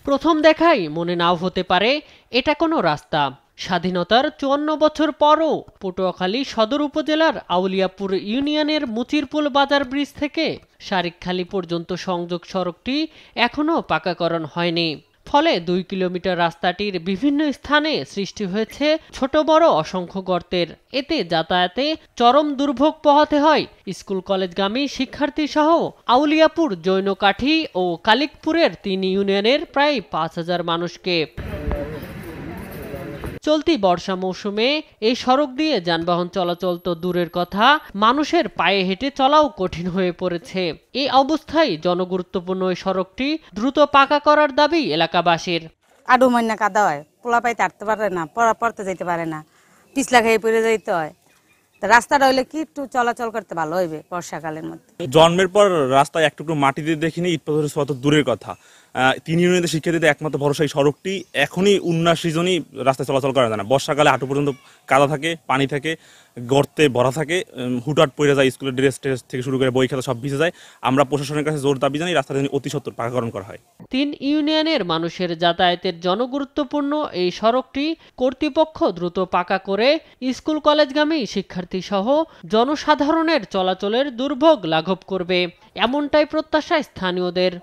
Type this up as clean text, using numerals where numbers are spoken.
প্রথম দেখাই মনে নাও হতে পারে এটা কোনো রাস্তা। স্বাধীনতার ৫৪ বছর পরও পটুয়াখালী সদর উপজেলার আউলিয়াপুর ইউনিয়নের মুচিরপুল বাজার ব্রিজ থেকে শারিকখালী পর্যন্ত সংযোগ সড়কটি এখনও পাকাকরণ হয়নি। ফলে ২ কিলোমিটার রাস্তাটির বিভিন্ন স্থানে সৃষ্টি হয়েছে ছোট বড় অসংখ্য গর্তের। এতে যাতায়াতে চরম দুর্ভোগ পোহাতে হয় স্কুল কলেজগামী শিক্ষার্থী সহ আউলিয়াপুর, জৈনকাঠি ও কালিকপুরের ৩ ইউনিয়নের প্রায় ৫,০০০ মানুষকে। চলতি বর্ষা মৌসুমে এই সড়ক দিয়ে যানবাহন চলাচল তো দূরের কথা, মানুষের পায়ে হেঁটে চলাও কঠিন হয়ে পড়েছে। এই অবস্থায় জনগুরুত্বপূর্ণ এই সড়কটি দ্রুত পাকা করার দাবি এলাকাবাসীর। আডু ময়না কাদা হয়, পোলা পাইতে হাঁটতে পারে না, পড়তে যেতে পারে না, পিছলা খেয়ে পড়ে যাইতে হয়। রাস্তাটা হইলে কি একটু চলাচল করতে ভালো হইবে বর্ষাকালের মধ্যে। জন্মের পর রাস্তায় একটুকু মাটিতে দেখিনি, ইট পাথরের ছোঁয়া তো দূরের কথা। ৩ ইউনিয়নের শিক্ষার্থীদের একমাত্র ভরসা এই সড়কটি। এখনই উন্নয়ন সিজনই রাস্তায় চলাচল করা যায় না। বর্ষাকালে হাঁটু পর্যন্ত কাদা থাকে, পানি থাকে, গর্তে ভরা থাকে, হুটহাট পড়ে যায়, স্কুলের ড্রেস থেকে শুরু করে বই খাতা সব ভিজে যায়। আমরা প্রশাসনের কাছে জোর দাবি জানাই রাস্তাটা অতি সত্বর পাকাকরণ করা হয়। ৩ ইউনিয়নের মানুষের যাতায়াতের জনগুরুত্বপূর্ণ এই সড়কটি কর্তৃপক্ষ দ্রুত পাকা করে স্কুল কলেজগামী শিক্ষার্থী সহ জনসাধারণের চলাচলের দুর্ভোগ লাঘব করবে, এমনটাই প্রত্যাশা স্থানীয়দের।